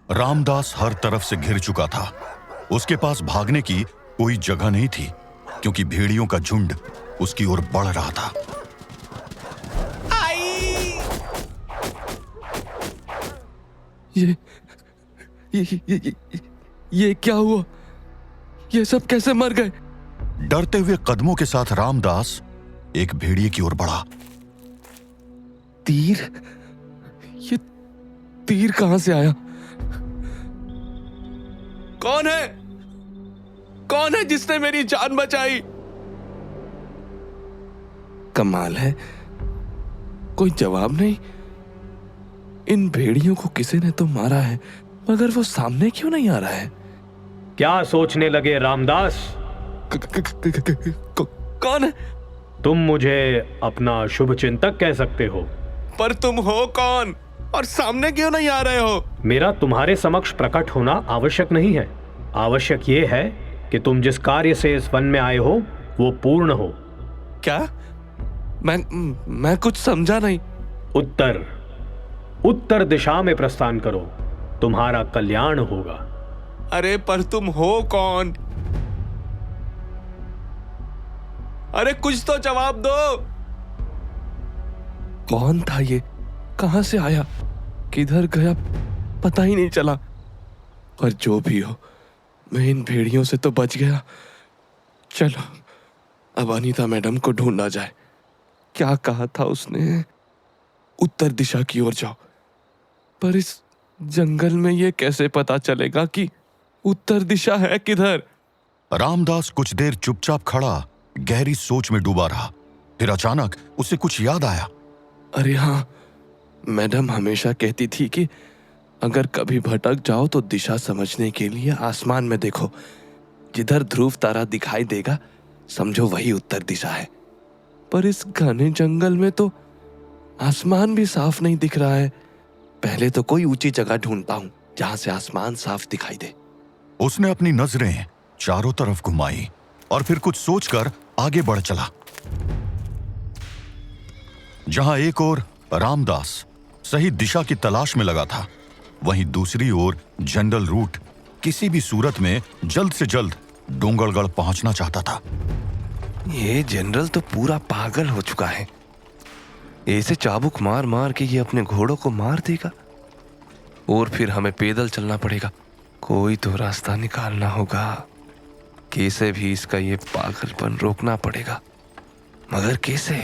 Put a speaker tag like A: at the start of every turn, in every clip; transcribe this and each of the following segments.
A: रामदास हर तरफ से घिर चुका था। उसके पास भागने की कोई जगह नहीं थी, क्योंकि भेड़ियों का झुंड उसकी ओर बढ़ रहा था।
B: ये क्या हुआ? ये सब कैसे मर गए?
A: डरते हुए कदमों के साथ रामदास एक भेड़िए की ओर बढ़ा।
B: तीर? ये तीर कहां से आया? कौन है? कौन है जिसने मेरी जान बचाई? कमाल है, कोई जवाब नहीं। इन भेड़ियों को किसी ने तो मारा है, मगर वो सामने क्यों नहीं आ रहा है?
C: क्या सोचने लगे रामदास?
B: कौन है?
C: तुम मुझे अपना शुभ चिंतक कह सकते हो।
B: पर तुम हो कौन और सामने क्यों नहीं आ रहे हो?
C: मेरा तुम्हारे समक्ष प्रकट होना आवश्यक नहीं है। आवश्यक ये है कि तुम जिस कार्य से इस वन में आए हो वो पूर्ण हो।
B: क्या? मैं कुछ समझा नहीं।
C: उत्तर दिशा में प्रस्थान करो, तुम्हारा कल्याण होगा।
B: अरे पर तुम हो कौन? अरे कुछ तो जवाब दो। कौन था ये? कहां से आया? किधर गया? पता ही नहीं चला। पर जो भी हो, मैं इन भेड़ियों से तो बच गया। चलो अब अनीता मैडम को ढूंढा जाए। क्या कहा था उसने? उत्तर दिशा की ओर जाओ। पर इस जंगल में ये कैसे पता चलेगा कि उत्तर दिशा है किधर?
A: रामदास कुछ देर चुपचाप खड़ा गहरी सोच में डूबा रहा। फिर अचानक उसे कुछ याद आया।
B: अरे हाँ, मैडम हमेशा कहती थी कि अगर कभी भटक जाओ तो दिशा समझने के लिए आसमान में देखो। जिधर ध्रुव तारा दिखाई देगा समझो वही उत्तर दिशा है। पर इस घने जंगल में तो आसमान भी साफ नहीं दिख रहा है। पहले तो कोई ऊंची जगह ढूंढता हूं जहां से आसमान साफ दिखाई दे।
A: उसने अपनी नजरें चारों तरफ घुमाई और फिर कुछ सोचकर आगे बढ़ चला। जहां एक ओर रामदास सही दिशा की तलाश में लगा था, वहीं दूसरी ओर जनरल रूट किसी भी सूरत में जल्द से जल्द डोंगरगढ़ पहुंचना चाहता था।
B: ये जनरल तो पूरा पागल हो चुका है। ऐसे चाबुक मार मार के ये अपने घोड़ों को मार देगा और फिर हमें पैदल चलना पड़ेगा। कोई तो रास्ता निकालना होगा। कैसे भी इसका ये पागलपन रोकना पड़ेगा, मगर कैसे?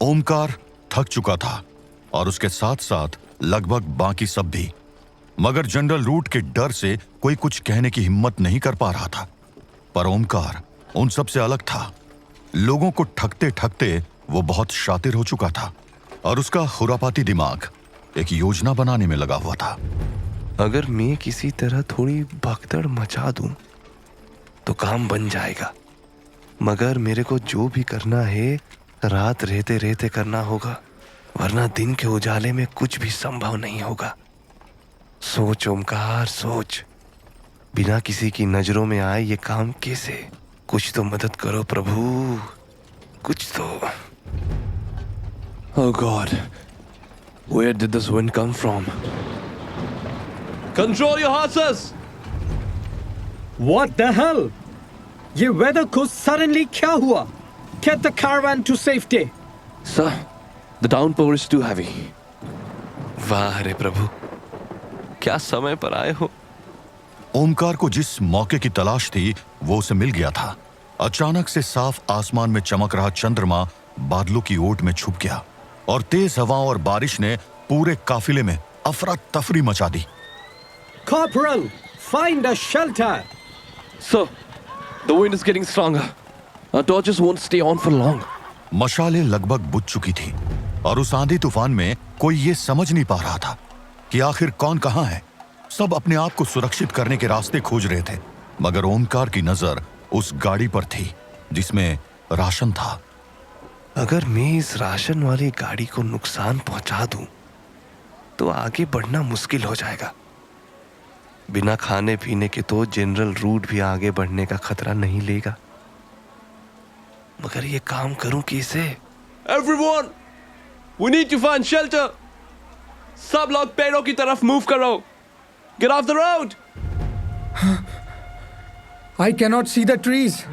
A: ओमकार थक चुका था और उसके साथ साथ लगभग बाकी सब भी, मगर जनरल रूट के डर से कोई कुछ कहने की हिम्मत नहीं कर पा रहा था। पर ओमकार उन सब से अलग था। लोगों को ठगते ठगते वो बहुत शातिर हो चुका था और उसका खुरापाती दिमाग एक योजना बनाने में लगा हुआ था।
B: अगर मैं किसी तरह थोड़ी भगदड़ मचा दूं तो काम बन जाएगा, मगर मेरे को जो भी करना है रात रहते रहते करना होगा, वरना दिन के उजाले में कुछ भी संभव नहीं होगा। सोच ओमकार, सोच। बिना किसी की नजरों में आए ये काम कैसे? कुछ तो मदद करो प्रभु, कुछ तो। Oh God, where did this wind come from? Control your horses!
D: What the hell? ये weather को suddenly क्या हुआ? Get the caravan to safety.
B: Sir, the downpour is too heavy. वाह रे प्रभु, क्या समय पर आए हो।
A: ओमकार को जिस मौके की तलाश थी वो उसे मिल गया था। अचानक से साफ आसमान में चमक रहा चंद्रमा बादलों की ओट में छुप गया और तेज हवाओं और बारिश ने पूरे काफिले में अफरा तफरी मचा दी।
D: Corporal, find a shelter.
B: Sir, the wind is getting stronger. Our torches won't stay on for long.
A: मशालें लगभग बुझ चुकी थी और उस आंधी तूफान में कोई ये समझ नहीं पा रहा था कि आखिर कौन कहां है। सब अपने आप को सुरक्षित करने के रास्ते खोज रहे थे, मगर ओमकार की नजर उस गाड़ी पर थी जिसमें राशन था।
B: अगर मैं इस राशन वाली गाड़ी को नुकसान पहुंचा दूं तो आगे बढ़ना मुश्किल हो जाएगा। बिना खाने पीने के तो जनरल रूट भी आगे बढ़ने का खतरा नहीं लेगा, मगर ये काम करूं कैसे? Everyone, we need to find shelter. सब लोग पेड़ों की तरफ मूव करो। Get off the road!
D: I cannot see the trees.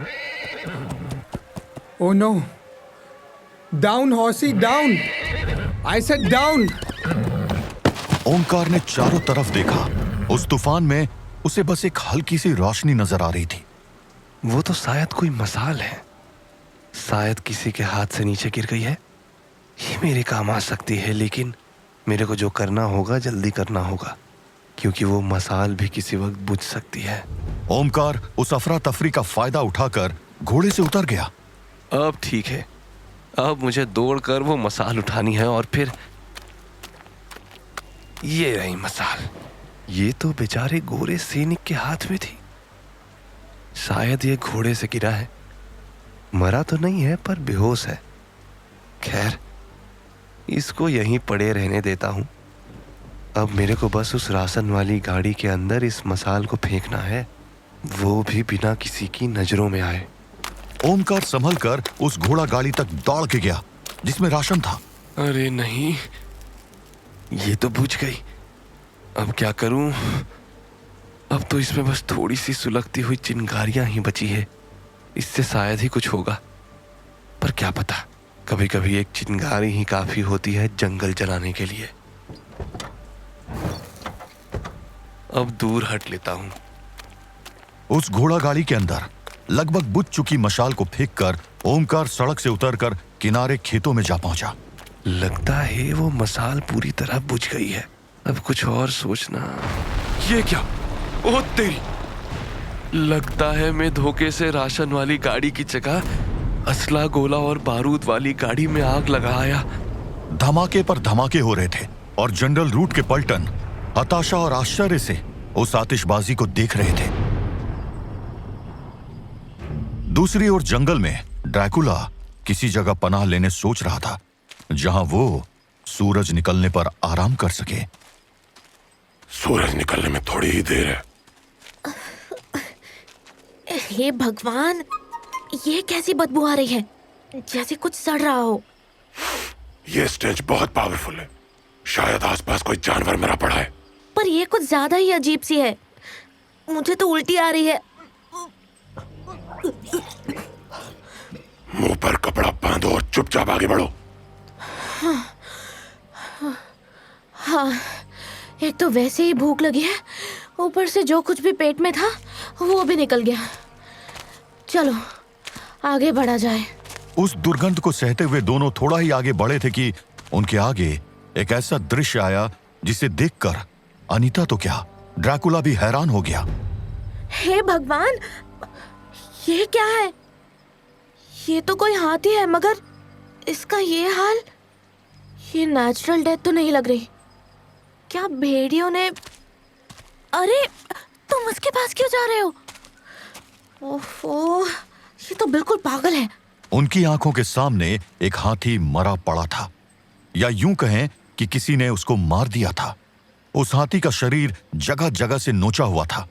D: Oh no. Down, horsey, down. I said down.
A: Omkar ने चारों तरफ देखा। उस तूफान में उसे बस एक हल्की सी रोशनी नजर आ रही थी।
B: वो तो शायद कोई मसाल है, शायद किसी के हाथ से नीचे गिर गई है। ये मेरे काम आ सकती है, लेकिन मेरे को जो करना होगा जल्दी करना होगा, क्योंकि वो मसाल भी किसी वक्त बुझ सकती है।
A: ओमकार उस अफरा तफरी का फायदा उठाकर घोड़े से उतर गया।
B: अब ठीक है, अब मुझे दौड़कर वो मसाल उठानी है और फिर ये रही मसाल। ये तो बेचारे गोरे सैनिक के हाथ में थी। शायद ये घोड़े से गिरा है, मरा तो नहीं है पर बेहोश है। खैर, इसको यहीं पड़े रहने देता हूं। अब मेरे को बस उस राशन वाली गाड़ी के अंदर इस मसाल को फेंकना है, वो भी बिना किसी की नजरों में आए।
A: ओमकार संभल कर उस घोड़ा गाड़ी तक दौड़ के गया जिसमें राशन था।
B: अरे नहीं, ये तो बुझ गई। अब क्या करूं? अब तो इसमें बस थोड़ी सी सुलगती हुई चिंगारियां ही बची है। इससे शायद ही कुछ होगा, पर क्या पता, कभी कभी एक चिंगारी ही काफी होती है जंगल जलाने के लिए। अब दूर हट लेता हूं।
A: उस घोड़ा गाड़ी के अंदर लगभग बुझ चुकी मशाल को फेंककर ओमकार सड़क से उतरकर किनारे खेतों में जा पहुंचा।
B: लगता है वो मसाल पूरी तरह बुझ गई है। अब कुछ और सोचना। ये क्या? ओह तेरी! लगता है मैं धोखे से राशन वाली गाड़ी की जगह असला, गोला और बारूद वाली गाड़ी में आग लगा आया।
A: धमाके पर धमाके हो रहे थे और जनरल रूट के पलटन हताशा और आश्चर्य से उस आतिशबाजी को देख रहे थे। दूसरी ओर जंगल में ड्रैकुला किसी जगह पनाह लेने सोच रहा था, जहां वो सूरज निकलने पर आराम कर सके।
E: सूरज निकलने में थोड़ी ही देर है।
F: हे भगवान, ये कैसी बदबू आ रही है, जैसे कुछ सड़ रहा हो।
E: ये स्टेज बहुत पावरफुल है, शायद आसपास कोई जानवर मरा पड़ा है।
F: पर ये कुछ ज्यादा ही अजीब सी है, मुझे तो उल्टी आ रही है।
E: मुंह पर कपड़ा बांधो और चुपचाप आगे बढ़ो।
F: हाँ, एक तो वैसे ही भूख लगी है, ऊपर से जो कुछ भी पेट में था वो भी निकल गया। चलो आगे बढ़ा जाए।
A: उस दुर्गंध को सहते हुए दोनों थोड़ा ही आगे बढ़े थे कि उनके आगे एक ऐसा दृश्य आया जिसे देखकर अनीता तो क्या, ड्रैकुला भी हैरान हो गया।
F: हे भगवान, ये क्या है? ये तो कोई हाथी है, मगर इसका ये हाल, ये नेचुरल डेथ तो नहीं लग रही। क्या भेड़ियों ने... अरे तुम उसके पास क्यों जा रहे हो? ओफो, ये तो बिल्कुल पागल है।
A: उनकी आंखों के सामने एक हाथी मरा पड़ा था, या यूं कहें कि किसी ने उसको मार दिया था। उस हाथी का शरीर जगह जगह से नोचा हुआ था,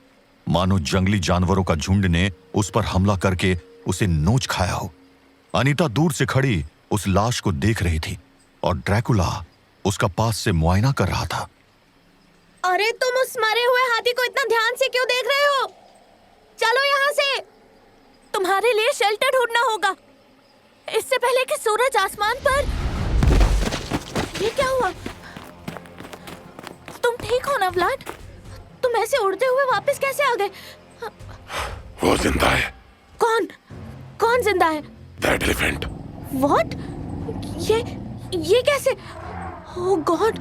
A: मानो जंगली जानवरों का झुंड ने उस पर हमला करके उसे नोच खाया हो। अनीता दूर से खड़ी उस लाश को देख रही थी और ड्रैकुला उसका पास से मुआयना कर रहा था।
F: अरे तुम उस मरे हुए हाथी को इतना ध्यान से क्यों देख रहे हो? चलो यहाँ से, तुम्हारे लिए शेल्टर ढूंढना होगा इससे पहले कि सूरज आसमान पर... ये क्या हुआ? तुम ठीक हो ना व्लाड? तुम ऐसे उड़ते हुए वापस कैसे आ गए?
E: वो जिंदा है।
F: कौन? कौन जिंदा है?
E: That elephant.
F: व्हाट? ये कैसे? ओह गॉड,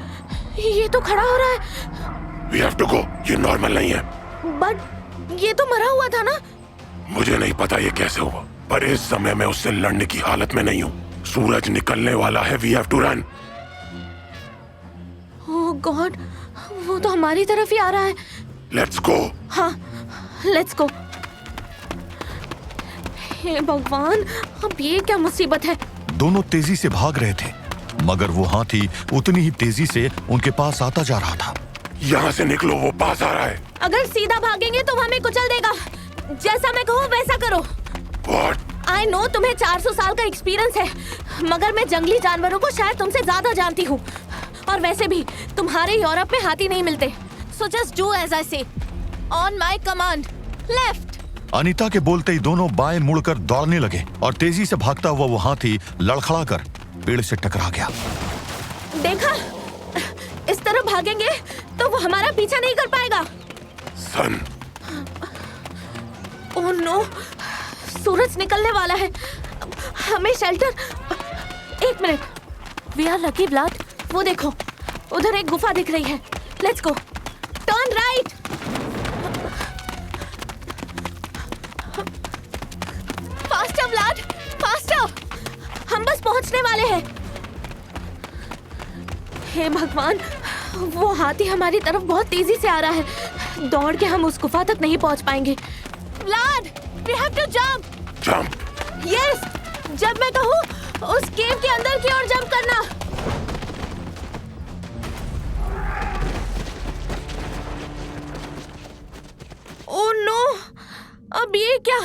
F: ये तो खड़ा हो रहा है।
E: We have to go. ये नॉर्मल नहीं है।
F: बट ये तो मरा हुआ था ना?
E: मुझे नहीं पता ये कैसे हुआ, पर इस समय मैं उससे लड़ने की हालत में नहीं हूँ। सूरज निकलने वाला है। We have to run.
F: Oh god, वो तो हमारी तरफ ही आ रहा है।
E: Let's go.
F: हाँ, लेट्स गो। हे भगवान, अब ये क्या मुसीबत है?
A: दोनों तेजी से भाग रहे थे, मगर वो हाथी उतनी ही तेजी से उनके पास आता जा रहा था।
E: यहाँ से निकलो, वो पास आ रहा है।
F: अगर सीधा भागेंगे तो हमें कुचल देगा। जैसा मैं कहूँ वैसा करो।
E: What?
F: आई नो तुम्हें 400 साल का एक्सपीरियंस है, मगर मैं जंगली जानवरों को शायद तुमसे ज्यादा जानती हूँ। और वैसे भी तुम्हारे यूरोप में हाथी नहीं मिलते। So just do as I say. On my command. Left.
A: Anita के बोलते ही दोनों बाएं मुड़कर दौड़ने लगे और तेजी से भागता हुआ वो हाथी लड़खड़ाकर पेड़ से टकरा गया।
F: देखा? इस तरह भागेंगे तो वो हमारा पीछा नहीं कर पाएगा।
E: सन,
F: ओह नो, सूरज निकलने वाला है। हमें शेल्टर। एक minute. We are lucky Blad. वो देखो, उधर एक गुफा दिख रही है। लेट्स गो। Turn right. Faster Blad, faster. हम बस पहुंचने वाले हैं। हे भगवान, वो हाथी हमारी तरफ बहुत तेजी से आ रहा है। दौड़ के हम उस गुफा तक नहीं पहुंच पाएंगे। Blood, we have to jump.
E: Jump.
F: Yes, जब मैं कहूँ उस केव के अंदर की ओर जंप करना। ओह नो, अब ये क्या?